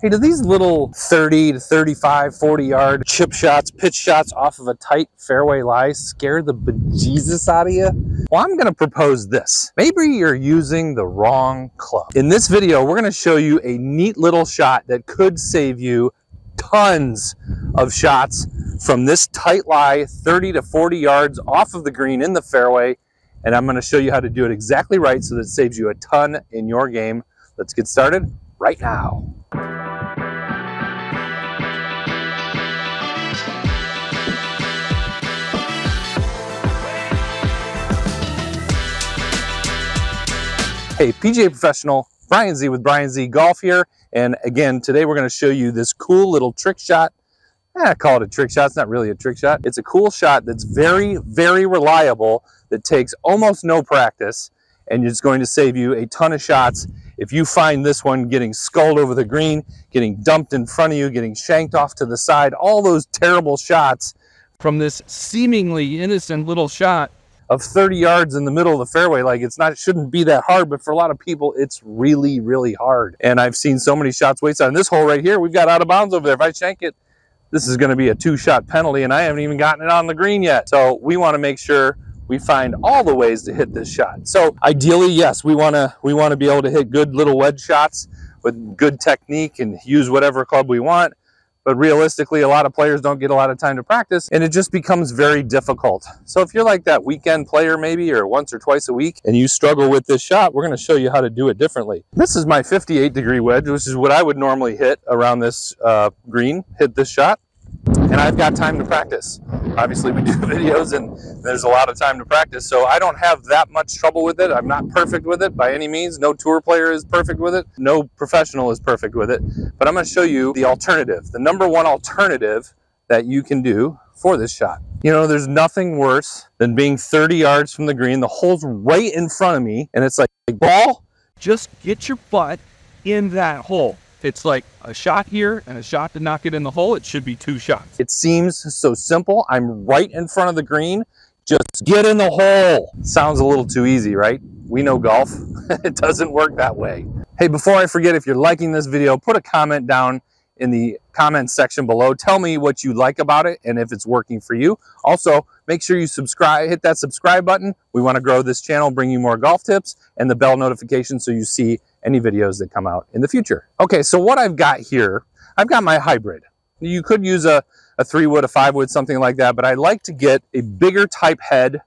Hey, do these little 30 to 35, 40 yard chip shots, pitch shots off of a tight fairway lie scare the bejesus out of you? Well, I'm gonna propose this. Maybe you're using the wrong club. In this video, we're gonna show you a neat little shot that could save you tons of shots from this tight lie, 30 to 40 yards off of the green in the fairway. And I'm gonna show you how to do it exactly right so that it saves you a ton in your game. Let's get started right now. Hey, PGA professional, Bryan Z with Bryan Z Golf here. And again, today we're going to show you this cool little trick shot. I call it a trick shot. It's not really a trick shot. It's a cool shot that's very, very reliable, that takes almost no practice, and it's going to save you a ton of shots. If you find this one getting sculled over the green, getting dumped in front of you, getting shanked off to the side, all those terrible shots from this seemingly innocent little shot of 30 yards in the middle of the fairway, like it shouldn't be that hard, but for a lot of people, it's really, really hard. And I've seen so many shots wasted on this hole right here. We've got out of bounds over there. If I shank it, this is gonna be a 2-shot penalty, and I haven't even gotten it on the green yet. So we wanna make sure we find all the ways to hit this shot. So ideally, yes, we wanna be able to hit good little wedge shots with good technique and use whatever club we want. But realistically, a lot of players don't get a lot of time to practice, and it just becomes very difficult. So if you're like that weekend player maybe, or once or twice a week, and you struggle with this shot, we're gonna show you how to do it differently. This is my 58-degree wedge, which is what I would normally hit around this green, hit this shot. And I've got time to practice. Obviously we do videos and there's a lot of time to practice, so I don't have that much trouble with it. I'm not perfect with it by any means. No tour player is perfect with it. No professional is perfect with it. But I'm going to show you the alternative, the #1 alternative that you can do for this shot. You know, there's nothing worse than being 30 yards from the green. The hole's right in front of me, and it's like, ball, just get your butt in that hole. It's like a shot here and a shot to knock it in the hole. It should be 2 shots. It seems so simple. I'm right in front of the green. Just get in the hole. Sounds a little too easy, right? We know golf. It doesn't work that way. Hey, before I forget, if you're liking this video, put a comment down in the comment section below. Tell me what you like about it and if it's working for you. Also, make sure you subscribe, hit that subscribe button. We want to grow this channel, bring you more golf tips, and the bell notification so you see any videos that come out in the future. Okay, so what I've got here, I've got my hybrid. You could use a 3-wood, a 5-wood, something like that, but I like to get a bigger type head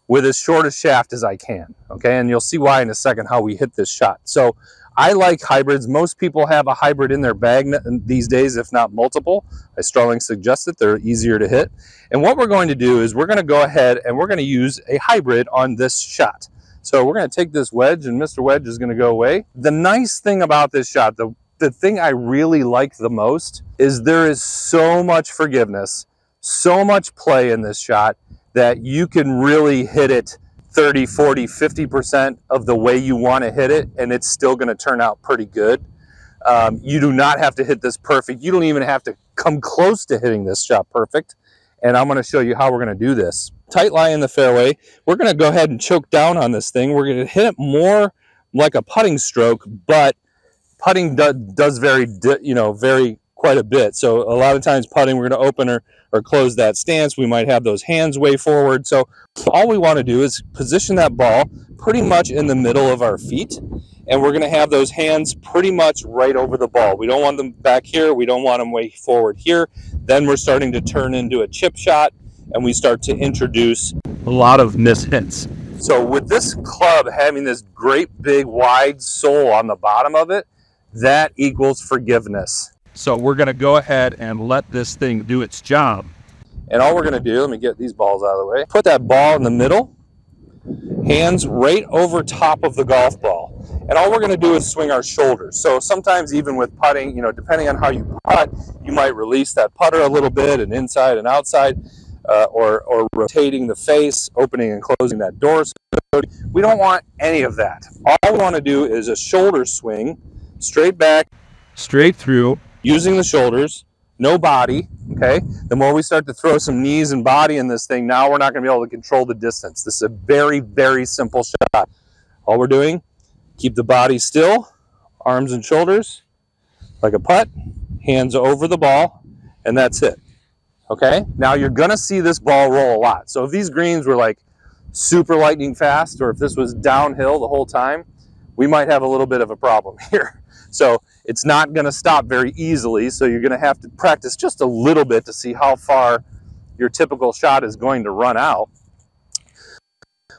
with as short a shaft as I can, okay? And you'll see why in a second how we hit this shot. So I like hybrids. Most people have a hybrid in their bag these days, if not multiple. I strongly suggest it. They're easier to hit. And what we're going to do is we're going to go ahead and we're going to use a hybrid on this shot. So we're going to take this wedge, and Mr. Wedge is going to go away. The nice thing about this shot, the thing I really like the most, is there is so much forgiveness, so much play in this shot that you can really hit it 30, 40, 50% of the way you want to hit it, and it's still going to turn out pretty good. You do not have to hit this perfect. You don't even have to come close to hitting this shot perfect. And I'm going to show you how we're going to do this. Tight lie in the fairway. We're going to go ahead and choke down on this thing. We're going to hit it more like a putting stroke, but putting does vary quite a bit. So a lot of times putting, we're going to open or close that stance. We might have those hands way forward. So all we want to do is position that ball pretty much in the middle of our feet. And we're going to have those hands pretty much right over the ball. We don't want them back here. We don't want them way forward here. Then we're starting to turn into a chip shot, and we start to introduce a lot of miss hits. So with this club having this great big wide sole on the bottom of it, that equals forgiveness. So we're going to go ahead and let this thing do its job. And all we're going to do, let me get these balls out of the way, put that ball in the middle, hands right over top of the golf ball. And all we're going to do is swing our shoulders. So sometimes even with putting, you know, depending on how you putt, you might release that putter a little bit, and inside and outside, or rotating the face, opening and closing that door. So we don't want any of that. All we want to do is a shoulder swing, straight back, straight through, using the shoulders, no body, okay? The more we start to throw some knees and body in this thing, now we're not going to be able to control the distance. This is a very, very simple shot. All we're doing, keep the body still, arms and shoulders, like a putt, hands over the ball, and that's it. Okay, now you're gonna see this ball roll a lot. So if these greens were like super lightning fast, or if this was downhill the whole time, we might have a little bit of a problem here. So it's not gonna stop very easily, so you're gonna have to practice just a little bit to see how far your typical shot is going to run out.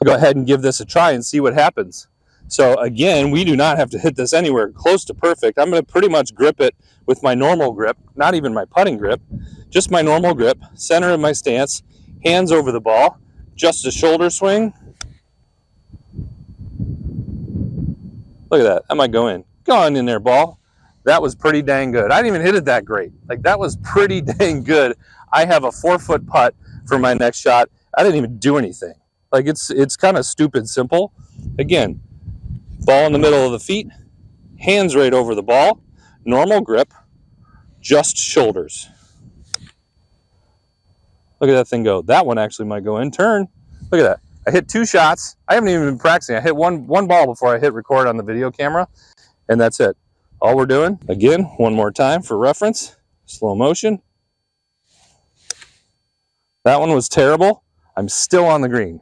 Go ahead and give this a try and see what happens. So again, we do not have to hit this anywhere close to perfect. I'm gonna pretty much grip it with my normal grip, not even my putting grip, just my normal grip, center of my stance, hands over the ball, just a shoulder swing. Look at that, that might go in. Go on in there, ball. That was pretty dang good. I didn't even hit it that great. Like, that was pretty dang good. I have a 4-foot putt for my next shot. I didn't even do anything. Like, it's kind of stupid simple. Again, ball in the middle of the feet, hands right over the ball, normal grip, just shoulders. Look at that thing go. That one actually might go in. Turn. Look at that. I hit 2 shots. I haven't even been practicing. I hit one ball before I hit record on the video camera, and that's it. All we're doing, again, one more time for reference, slow motion. That one was terrible. I'm still on the green.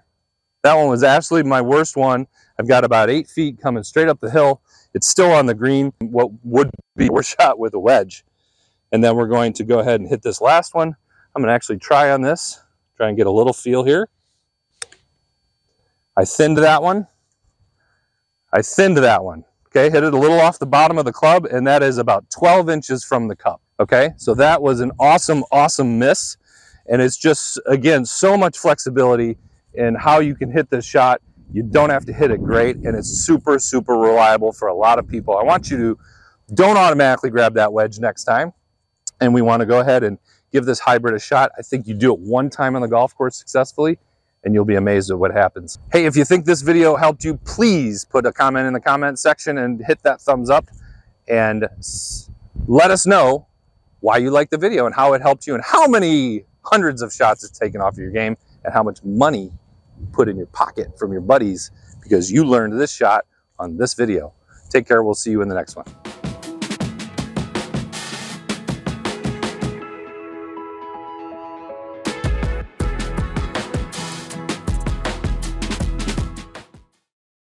That one was actually my worst one. I've got about 8 feet coming straight up the hill. It's still on the green, what would be a worse shot with a wedge. And then we're going to go ahead and hit this last one. I'm gonna actually try on this, try and get a little feel here. I thinned that one. I thinned that one. Okay, hit it a little off the bottom of the club, and that is about 12 inches from the cup. Okay, so that was an awesome, awesome miss. And it's just, again, so much flexibility in how you can hit this shot. You don't have to hit it great, and it's super, super reliable for a lot of people. I want you to don't automatically grab that wedge next time. And we want to go ahead and give this hybrid a shot. I think you do it one time on the golf course successfully, and you'll be amazed at what happens. Hey, if you think this video helped you, please put a comment in the comment section and hit that thumbs up, and let us know why you liked the video and how it helped you and how many hundreds of shots it's taken off of your game and how much money you put in your pocket from your buddies because you learned this shot on this video. Take care. We'll see you in the next one.